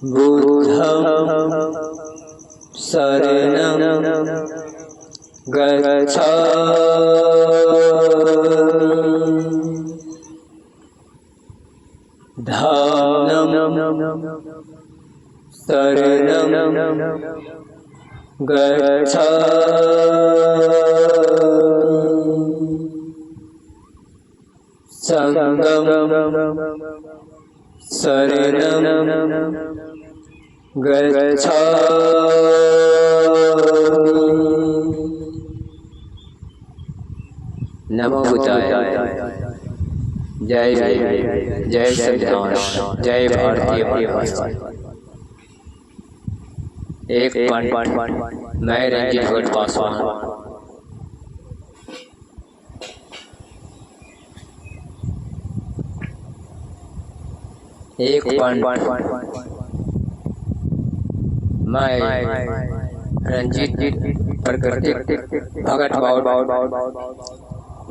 बुद्धं शरणं गच्छामि धम्मं शरणं गच्छामि संघं शरणं गच्छामि। नमो बुद्धाय। जय जय जय संविधान, जय भारतीय भाषा। एक पंडित मैं रंजीत भट्ट पासवान एक पंडित मैं रंजीत प्रकृति भगत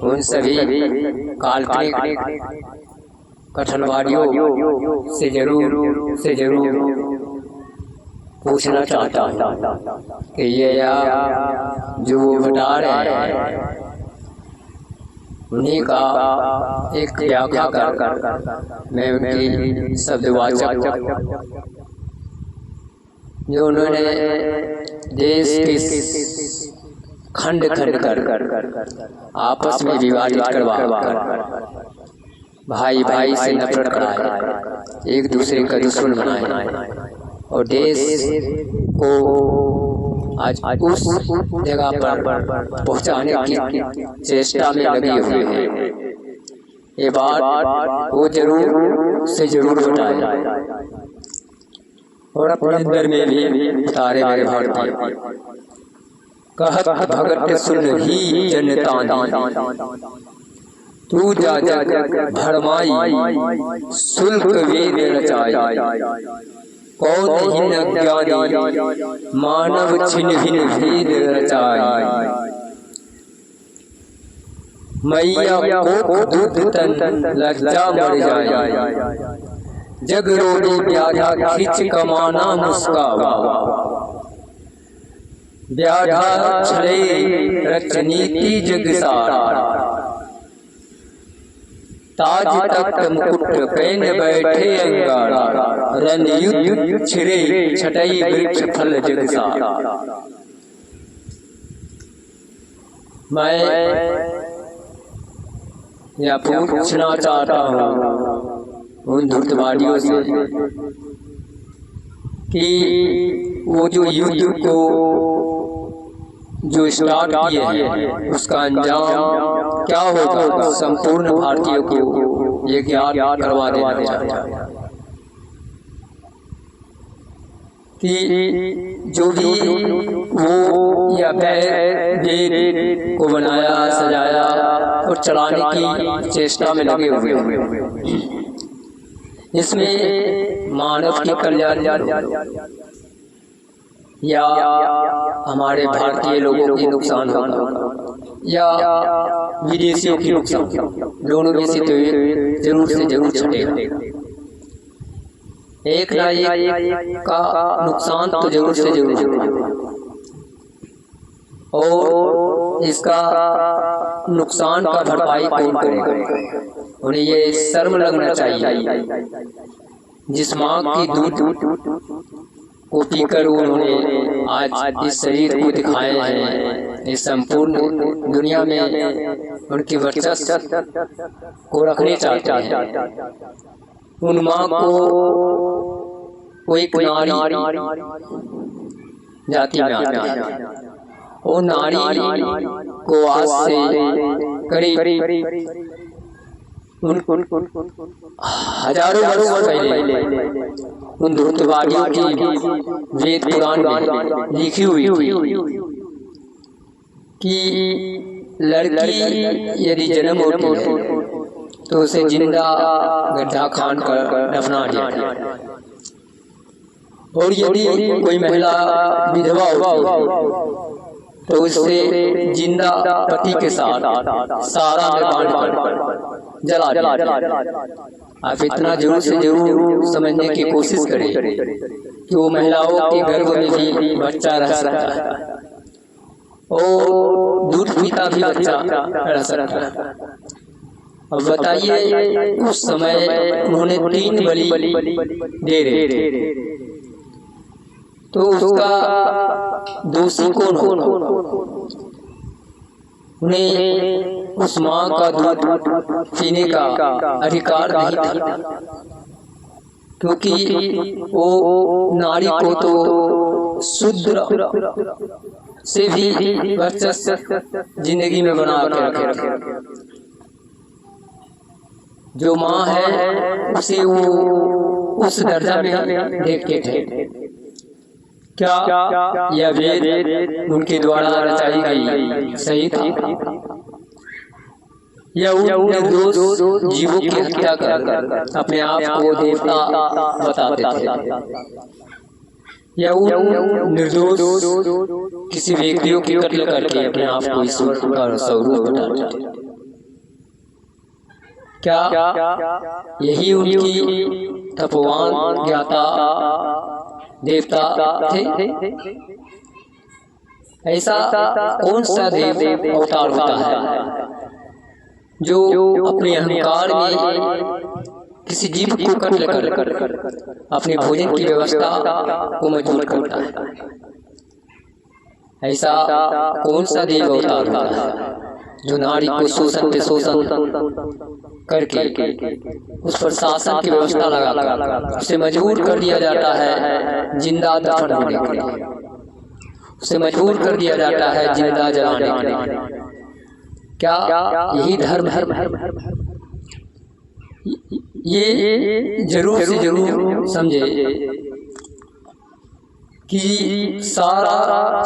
उन सभी काल्पनिक कठिनाइयों से जरूर पूछना चाहता हूँ कि ये जो बता रहे हैं उन्हीं का एक व्याख्या कर मैं उनकी शब्दवाचक जो उन्होंने देश के खंड कर आपस में विभाजित करवा भाई से नफरत कराए, एक दूसरे का दुश्मन बनाए और देश को आज उस जगह पर पहुंचाने की चेष्टा में लगे हुए हैं। ये बात वो जरूर बताए और अपने अंदर में भी उतारे मेरे भारतीय। कहत भगत सुन ही जनतानी, तू जा भरमाई शुल्क वेद रचाई। कौन ही न ज्ञानी मानव छिन्न भेद रचाई। मैया को दूध तन लज्जा मर जाए। जग रोड़ी ब्याधा खिंच कमाना मुस्कावा। ब्याधा छड़े रचनीति जग सारा। ताज तख्त मुकुट पहन बैठे अंगारा। रन युद्ध छिरे छटई वृक्ष फल जग सारा। मैं यह पूछना चाहता हूँ उन धूर्तवादियों से कि वो जो युद्ध को जो स्टार्ट किए हैं उसका अंजाम क्या होगा, संपूर्ण भारतीयों को ये ज्ञात करवा देना चाहता है कि जो भी वो या वेद को बनाया सजाया और चलाने की चेष्टा में लगे हुए हैं, इसमें मानव की कल्याण या हमारे भारतीय लोगों की नुकसान होगा या विदेशियों की नुकसान, दोनों में से तो जरूर छटेगा। एक ना एक का नुकसान तो जरूर होगा और इसका नुकसान का भरपाई कौन करेगा। उन्हें ये शर्म लगना चाहिए जिस माँ की दूध को पीकर उन्होंने आज इस शरीर को दिखाए हैं। इस संपूर्ण दुनिया में उनकी वर्चस्व को रखने चाहते हैं। उन माँ को कोई नारी जाति में आती है। वो नारी को आज से करीब हजारों वर्ष पहले उन धूर्तवादियों की वेद पुराण में लिखी हुई थी कि लड़की यदि जन्म होती है तो उसे जिंदा गड्ढा खान कर दफना दिया और यदि कोई महिला विधवा होती तो उससे जिंदा पति के साथ सारा में बांध जला आप इतना जरूर से जरूर समझने की कोशिश करें कि वो महिलाओं के गर्भ में भी बच्चा रह सकता है और दूध पीता भी बच्चा रह सकता है। अब बताइए उस समय उन्होंने 3 बलि दे रहे थे, तो उसका दोषी कौन होगा? उन्हें उस माँ का दूध पीने का अधिकार नहीं था, क्योंकि वो नारी को तो शूद्र से भी वर्चस्व जिंदगी में बना के रखे। जो माँ है उसे वो उस दर्जा में देखते थे। क्या यह वेद उनके द्वारा रचाई गई सही था? या उन निर्दोष जीवों की हत्या कर अपने आप को देवता बताते थे? या उन निर्दोष किसी व्यक्तियों की कत्ल करके अपने आप को ईश्वर का स्वरूप बताते थे? क्या यही उनकी तपोवान ज्ञाता देवता थे? ऐसा कौन सा देव अवतार होता है जो अपने अहंकार में किसी जीव को कत्ल कर अपने भोजन की व्यवस्था को मजबूर करता है? ऐसा कौन सा देव अवतार होता है जो नारी को शोषण पे शोषण करके उस पर शासन की व्यवस्था लगाकर उसे मजबूर कर दिया जाता है जिंदा दफन होने के लिए, उसे मजबूर कर दिया जाता है जिंदा जलाने के लिए? क्या यही धर्म है? ये जरूर से जरूर समझे कि सारा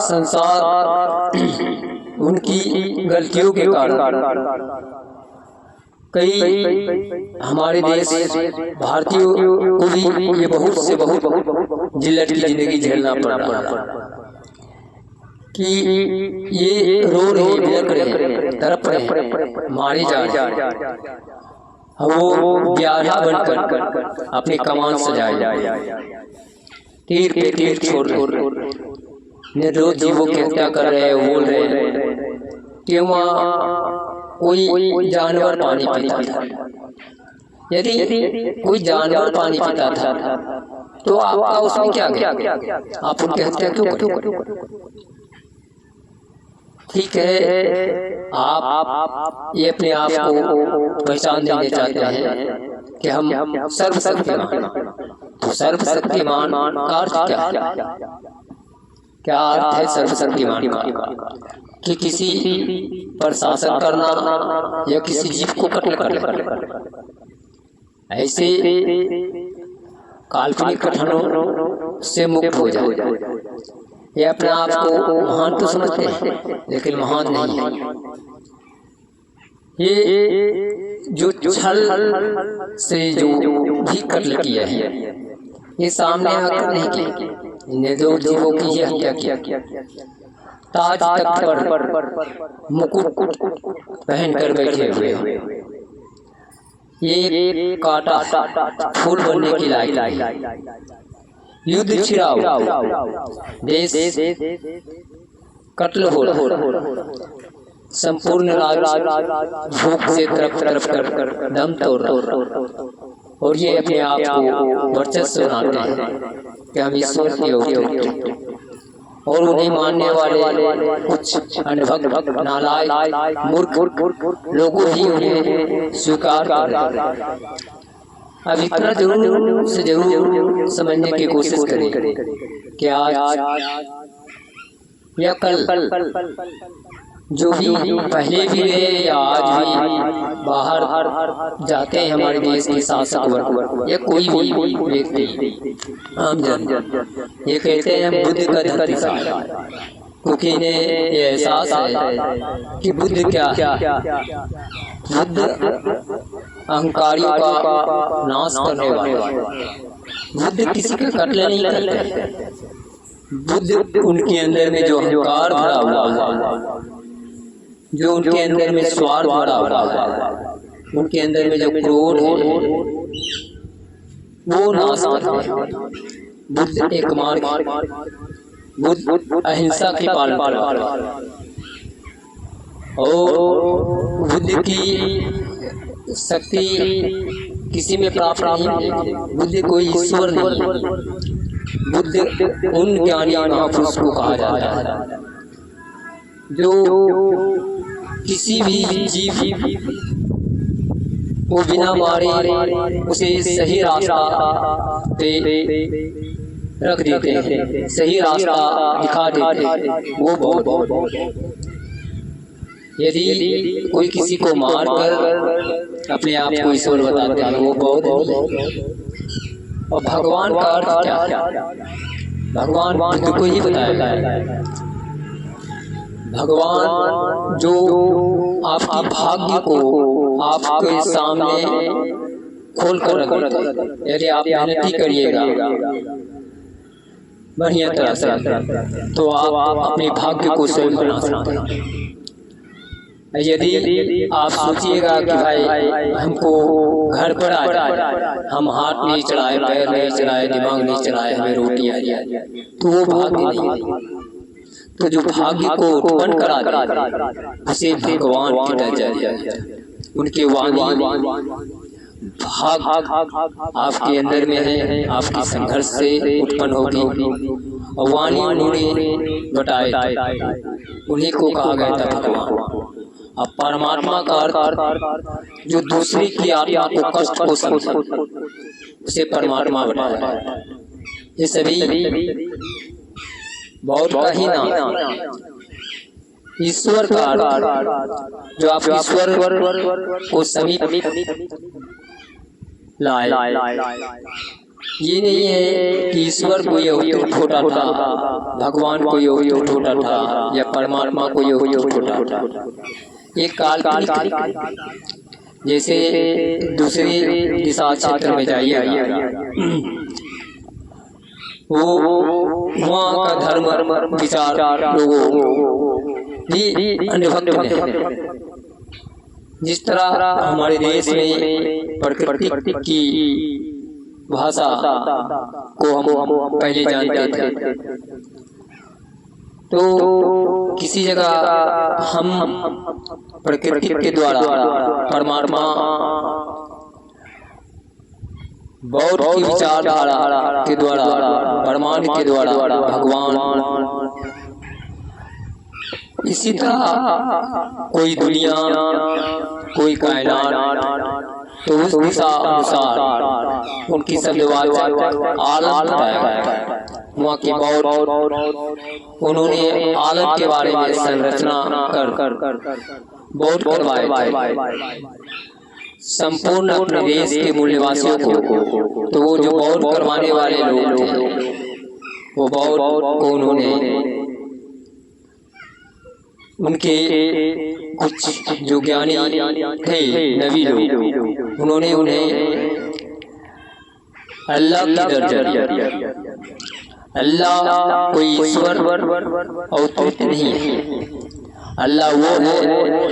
संसार उनकी गलतियों के कारण कई हमारे देश भारतीयों को भी ये बहुत से बहुत जिल्लत की जिंदगी झेलना पड़ रहा है कि ये रो रहे, बिलख रहे, तड़प रहे, मारे जा रहे, वो ब्याहा बनकर अपनी कमान सजाए तीर पे तीर छोड़ रहे, निर्दोष जीवों की हत्या कर रहे, बोल रहे कि वहाँ कोई जानवर पानी पीता था। यदि कोई जानवर पानी पीता था तो आपका उसमें क्या गया? आप उनकी हत्या क्यों करें? ठीक है, आप ये अपने आप को पहचान देने चाहते हैं कि हम सर्वशक्तिमान, तो सर्वशक्तिमान का अर्थ क्या है? क्या अर्थ है सर्वशक्तिमान का? कि किसी पर शासन करना या किसी जीव को कत्ल करना? ऐसे काल्पनिक कथनों से मुक्त हो जाए। ये अपने आप को महान तो समझते हैं लेकिन महान नहीं है। ये जो छल से जो भी कत्ल किया है ये सामने आकर नहीं किया, निर्दोष जीवों की ये हत्या किया। ताज तख्त पर मुकुट पहन कर बैठे हुए, ये काटा फूल बनने की लायक, युद्ध छिड़ाओ, देश कत्ल हो रहा, संपूर्ण राज भूख से तरफ कर दम तोड़ रहा, और ये अपने आप को वर्चस्व बनाते हैं कि हम ईश्वर के होते, और उन्हें मानने वाले कुछ अनभक्त नालायक मूर्ख लोगों भी उन्हें स्वीकार कर रहे हैं। अब इतना जरूर से जरूर समझने की कोशिश करें कि आज या कल जो भी पहले भी रहे या आज भी बाहर जाते हैं हमारे देश के शासक वर्ग या कोई भी व्यक्ति आम जन, ये कहते हैं हम बुद्ध का धरती है, क्योंकि इन्हें ये एहसास है कि बुद्ध क्या है? बुद्ध अहंकारियों का नाश करने वाला। बुद्ध किसी का कत्ल नहीं करते। बुद्ध उनके अंदर में जो अहंकार भरा हुआ है, जो उनके अंदर में स्वार्थ भरा हुआ है, उनके अंदर में जो क्रोध है, वो नासमत है। बुद्ध एक मार्ग, बुद्ध अहिंसा की पालन करता है और बुद्ध की शक्ति किसी में प्राप्त नहीं है। बुद्ध कोई ईश्वर नहीं, बुद्ध उन ज्ञानी महापुरुष को कहा जाता है जो किसी भी जीव को बिना मारे उसे सही रास्ता पे रख देते हैं, सही रास्ता दिखा देते हैं। वो बहुत यदि कोई किसी को मार कर अपने आप को ईश्वर बताता है वो बहुत नहीं। और भगवान का अर्थ क्या? भगवान बुद्ध को ही बताया है। भगवान जो आपकी भाग्य को आपके सामने खोल कर रख देता है। यदि आप मेहनती करिएगा बढ़िया तरह से तो आप अपने भाग्य को स्वयं बना सकते हैं। यदि आप सोचिएगा कि भाई हमको घर पर आ जाए, हम हाथ नहीं चलाए, पैर नहीं चलाए, दिमाग नहीं चलाए, हमें रोटी आ जाए, तो वो भाग्य नहीं। तो जो भाग्य को उत्पन्न करा दे उसे भगवान की दर्जा दिया जाता है। उनके वाणी भाग आपके अंदर में है, आपके संघर्ष से उत्पन्न होगी और वाणी उन्होंने बताए, उन्हीं को कहा गया था भगवान। अब परमात्मा का अर्थ जो दूसरे की आत्मा को कष्ट को समझे उसे परमात्मा बताया है। ये सभी बहुत का ही नाम। ईश्वर का अर्थ जो आप ईश्वर को समीप लाए। ये नहीं है कि ईश्वर को ये अवतरित होता था, भगवान को ये अवतरित होता था या परमात्मा को ये अवतरित होता था। ये काल्पनिक, जैसे दूसरे दिशा क्षेत्र में जाइएगा वो वहाँ का धर्म विचार लोगों भी अंधभक्त में। जिस तरह हमारे देश में प्रकृति की भाषा को हम पहले जानते थे, तो किसी जगह हम प्रकृति के द्वारा परमात्मा बौद्ध की विचारधारा के द्वारा, ब्रह्मांड के द्वारा भगवान, इसी तरह कोई दुनिया, कोई कायनात, तो उस दिशा अनुसार उनकी शब्दवाचक आलम बताया। वहाँ के बौद्ध उन्होंने आलम के बारे में संरचना कर बौद्ध करवाए संपूर्ण अपने देश के मूल्यवासियों को। तो वो जो बौद्ध करवाने वाले लोग थे वो बौद्ध को उन्होंने उनके कुछ जो ज्ञानी थे नबी लोग, उन्होंने उन्हें अल्लाह की दर्जा दिया। अल्लाह कोई ईश्वर अवतरित नहीं है, अल्लाह वो है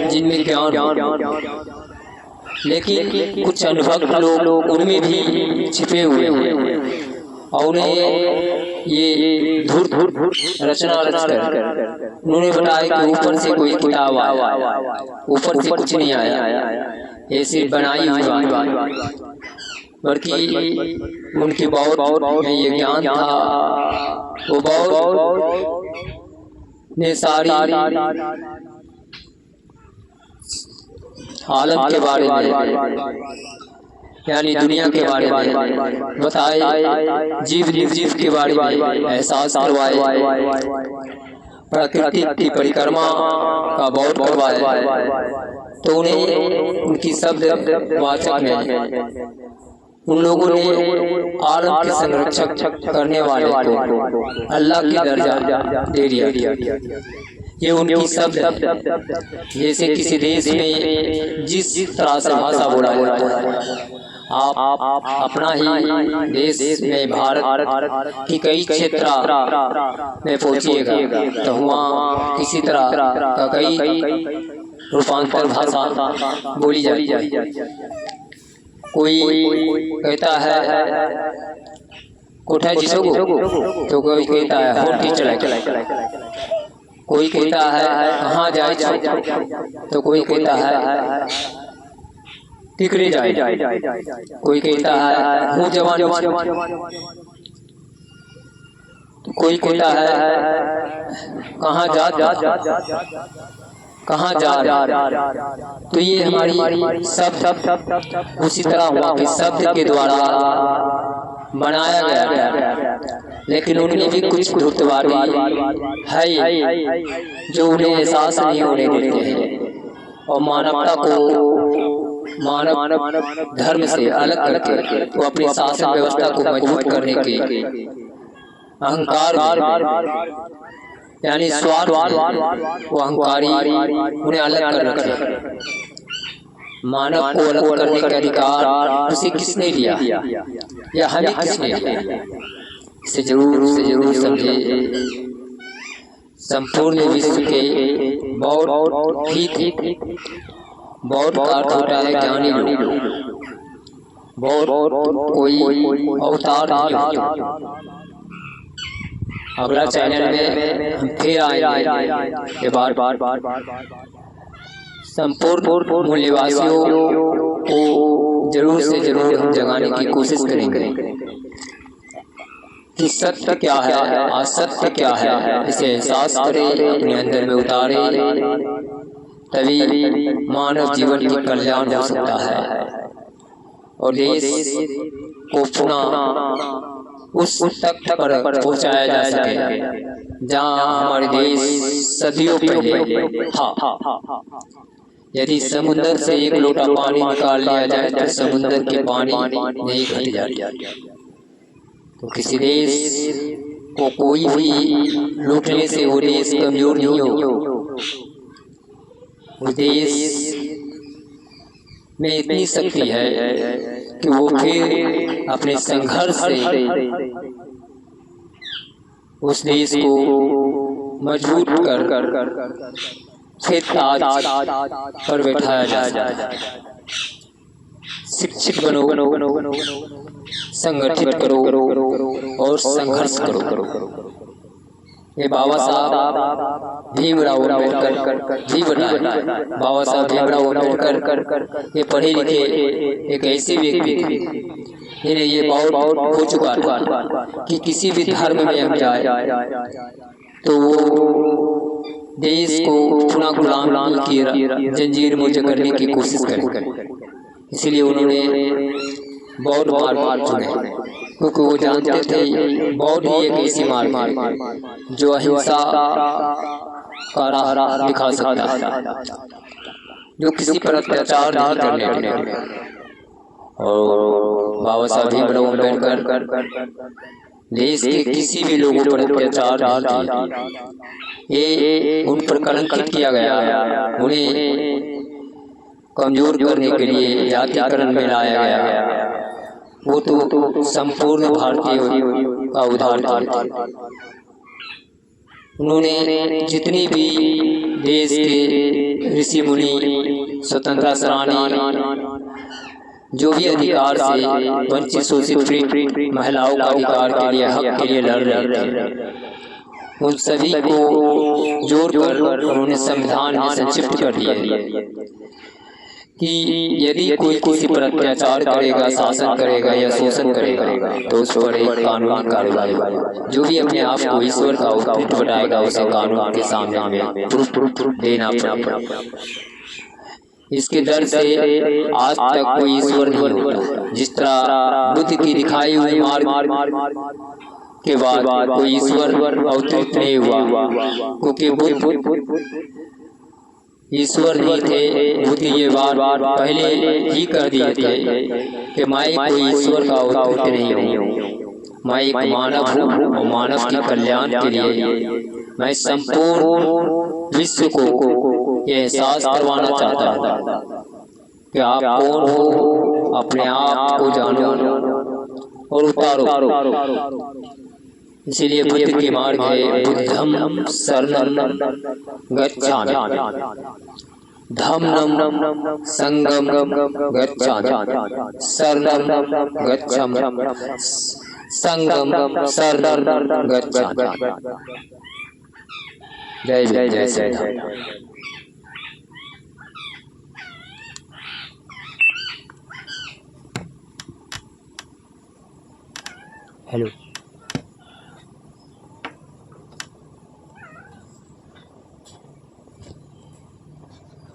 जिनमें ज्ञान, लेकिन कुछ अनुभक्त लोग उनमें भी छिपे हुए हैं और उन्हें ये धूर रचना रचकर उन्होंने बताया कि ऊपर से कोई किताब आया, ऊपर से कुछ नहीं आया, ये सिर्फ बनाई हुई बात, बल्कि उनके बौद्ध में ये ज्ञान था। वो बौद्ध ने सारी आलम के बारे में यानी दुनिया के बारे में बताए, जीव निर्जीव के बारे में एहसास करवाए, प्रकृति की परिक्रमा का बौद्ध करवाए। तो उन्हें उनकी शब्द वाचक में उन लोगों ने आलम के संरक्षक करने वाले को अल्लाह की दर्जा दे दिया। ये उनकी शब्द, जैसे किसी देश में जिस तरह से भाषा बोला जाता है, आप अपना ही देश में भारत की कई क्षेत्र में पहुंचिएगा तो वहाँ किसी तरह का कई रूपांतर भाषा बोली जाती है। कोई कहता है कोठा जिसको, तो कोई कहता है होठी चला, कोई कहता है कहाँ जाए, तो कोई कहता है टिकरे जाए, कोई कहता है हूँ जवान, कोई कहता है कहाँ जा कहाँ जा। तो ये हमारी शब्द उसी तरह हुआ कि शब्द के द्वारा बनाया गया, लेकिन उनमें भी कुछ धुतवारी है जो उन्हें एहसास नहीं होने देते हैं और मानवता को मानव धर्म से अलग करके वो अपनी शासन व्यवस्था को मजबूत करने के अहंकार यानी स्वार्थ वो अहंकारी उन्हें अलग कर रखे। मानव को अलग करने का अधिकार उसे किसने दिया या हमें किसने दिया, इसे जरूर समझे। संपूर्ण विश्व के बहुत कार होता है ज्ञानी लोग, बहुत कोई अवतार नहीं होता। अगला चैनल में हम फिर आएंगे बार संपूर्ण मूल्यवासियों को जरूर से जरूर हम जगाने की कोशिश करेंगे कि सत्य क्या है, असत्य क्या है, इसे एहसास करें, अपने अंदर में उतारे, तभी मानव जीवन की कल्याण हो सकता है और देश को पुनः उस तक पर पहुंचाया जा सके जहां हमारे देश सदियों पहले था। यदि समुद्र से एक लोटा पानी निकाल लिया जाए तो समुद्र के पानी नहीं घट जाता। तो किसी देश को कोई भी लूटने से वो देश कमजोर नहीं हो, उस देश में इतनी शक्ति है कि वो फिर अपने संघर्ष से उस देश को मजबूत कर फिर ताज पर बैठाया जाए। शिक्षित बनो, संगठित करो और संघर्ष करो। ये बाबा साहब भीमराव अम्बेडकर जी बताए। बाबा साहब भीमराव अम्बेडकर ये पढ़े लिखे एक ऐसे व्यक्ति थे जिन्हें ये बहुत हो चुका था कि किसी भी धर्म में हम जाए तो वो देश को पुनः गुलाम की जंजीर मुझे करने की कोशिश करें। इसलिए उन्होंने बहुत मार्ग चुने क्योंकि वो जानते थे बहुत ही एक ऐसी मार्ग है जो अहिंसा का राह दिखा सकता है, जो किसी पर अत्याचार नहीं करने वाला। और बाबा साहब भीमराव अम्बेडकर देश के किसी भी लोगों पर अत्याचार नहीं किए, ये उन पर कलंकित किया गया, उन्हें कमजोर करने के लिए जातिकरण में लाया गया। वो तो संपूर्ण भारतीय का उदाहरण थे। उन्होंने जितनी भी देश के ऋषि मुनि, स्वतंत्रता सेनानी, जो भी अधिकार से वंचित शोषित महिलाओं का अधिकार के लिए, हक के लिए लड़ रहे थे, उन सभी को जोड़कर उन्होंने संविधान में संक्षिप्त कर दिया कि यदि कोई किसी पर अत्याचार करेगा, शासन करेगा या शोषण करेगा तो उस पर एक कानूनी कार्रवाई, जो भी अपने आप को ईश्वर का अवतार बताएगा उसे कानून के सामने में प्रूफ देना पड़ेगा। इसके डर से आज तक कोई ईश्वर नहीं होता। जिस तरह बुद्ध की दिखाई हुई मार्ग के बाद कोई ईश्वर अवतरित नहीं हुआ, क्योंकि बुद्ध ईश्वर नहीं थे। बुद्ध ये बात पहले ही कर दिए थे कि मैं कोई ईश्वर का अवतार नहीं हूँ, मैं एक मानव हूँ और मानव के कल्याण के लिए मैं संपूर्ण विश्व को ये एहसास करवाना चाहता हूँ कि आप कौन हो, अपने आप को जानो और उतारो। इसीलिए बुद्ध की मार्ग है बुद्धम शरणं गच्छामि। धम्मं संगम गच्छामि शरणं गच्छामि संगम शरणं गच्छामि। जय भीम, जय श्री राम। हेलो।